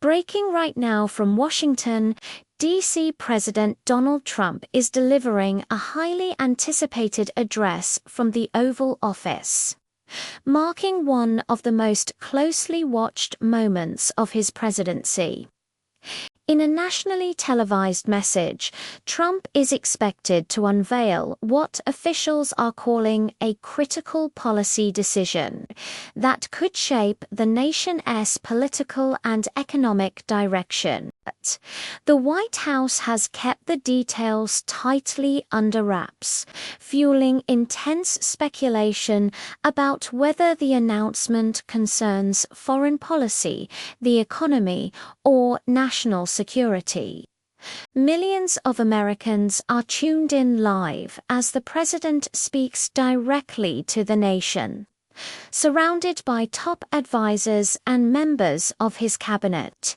Breaking right now from Washington, D.C. President Donald Trump is delivering a highly anticipated address from the Oval Office, marking one of the most closely watched moments of his presidency. In a nationally televised message, Trump is expected to unveil what officials are calling a critical policy decision that could shape the nation's political and economic direction. The White House has kept the details tightly under wraps, fueling intense speculation about whether the announcement concerns foreign policy, the economy, or national security. Millions of Americans are tuned in live as the president speaks directly to the nation, surrounded by top advisors and members of his cabinet.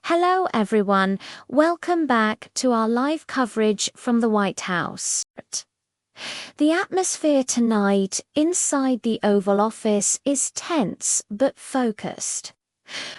Hello everyone, welcome back to our live coverage from the White House. The atmosphere tonight inside the Oval Office is tense but focused.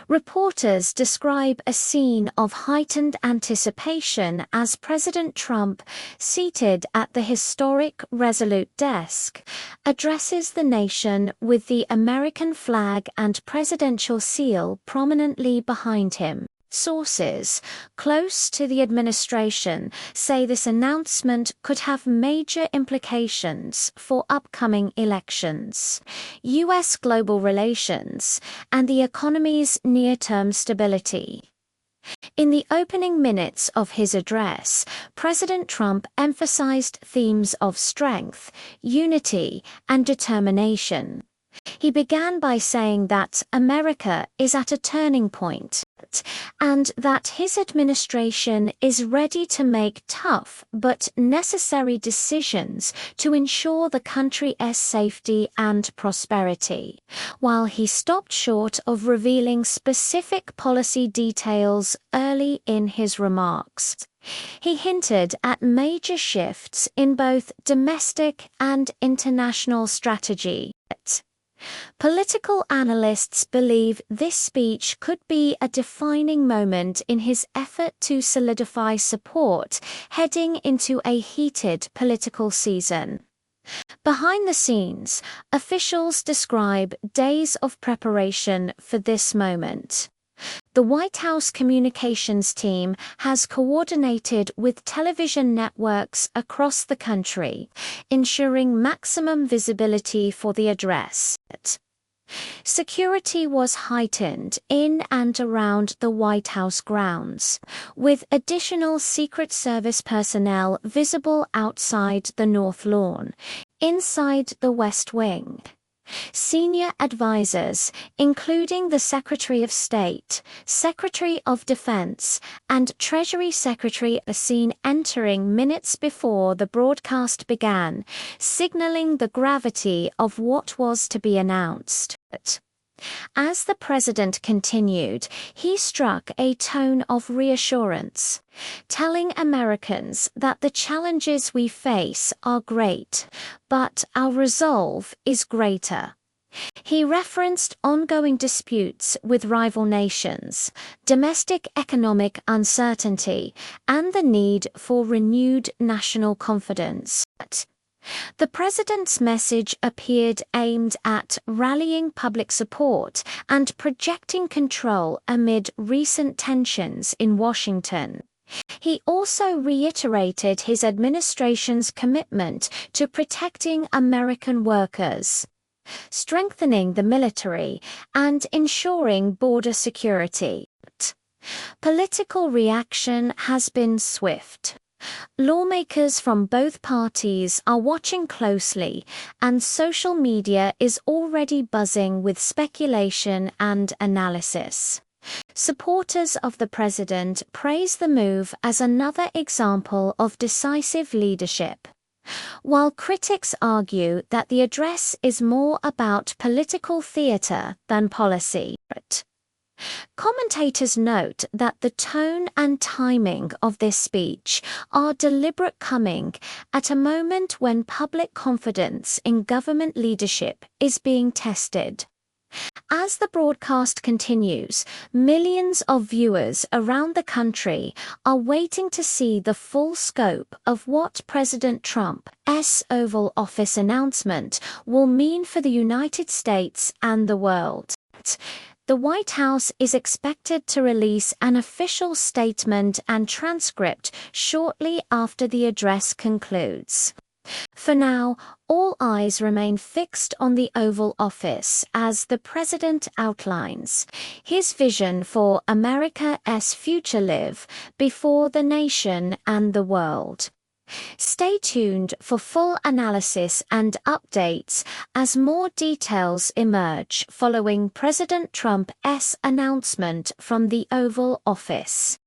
Reporters describe a scene of heightened anticipation as President Trump, seated at the historic Resolute desk, addresses the nation with the American flag and presidential seal prominently behind him. Sources close to the administration say this announcement could have major implications for upcoming elections, U.S. global relations, and the economy's near-term stability. In the opening minutes of his address, President Trump emphasized themes of strength, unity, and determination. He began by saying that America is at a turning point, and that his administration is ready to make tough but necessary decisions to ensure the country's safety and prosperity. While he stopped short of revealing specific policy details early in his remarks, he hinted at major shifts in both domestic and international strategy. Political analysts believe this speech could be a defining moment in his effort to solidify support heading into a heated political season. Behind the scenes, officials describe days of preparation for this moment. The White House communications team has coordinated with television networks across the country, ensuring maximum visibility for the address. Security was heightened in and around the White House grounds, with additional Secret Service personnel visible outside the North Lawn, inside the West Wing. Senior advisors, including the Secretary of State, Secretary of Defense, and Treasury Secretary, are seen entering minutes before the broadcast began, signaling the gravity of what was to be announced. As the president continued, he struck a tone of reassurance, telling Americans that the challenges we face are great, but our resolve is greater. He referenced ongoing disputes with rival nations, domestic economic uncertainty, and the need for renewed national confidence. The president's message appeared aimed at rallying public support and projecting control amid recent tensions in Washington. He also reiterated his administration's commitment to protecting American workers, strengthening the military, and ensuring border security. Political reaction has been swift. Lawmakers from both parties are watching closely, and social media is already buzzing with speculation and analysis. Supporters of the president praise the move as another example of decisive leadership, while critics argue that the address is more about political theater than policy. Commentators note that the tone and timing of this speech are deliberate, coming at a moment when public confidence in government leadership is being tested. As the broadcast continues, millions of viewers around the country are waiting to see the full scope of what President Trump's Oval Office announcement will mean for the United States and the world. The White House is expected to release an official statement and transcript shortly after the address concludes. For now, all eyes remain fixed on the Oval Office as the president outlines his vision for America's future live before the nation and the world. Stay tuned for full analysis and updates as more details emerge following President Trump's announcement from the Oval Office.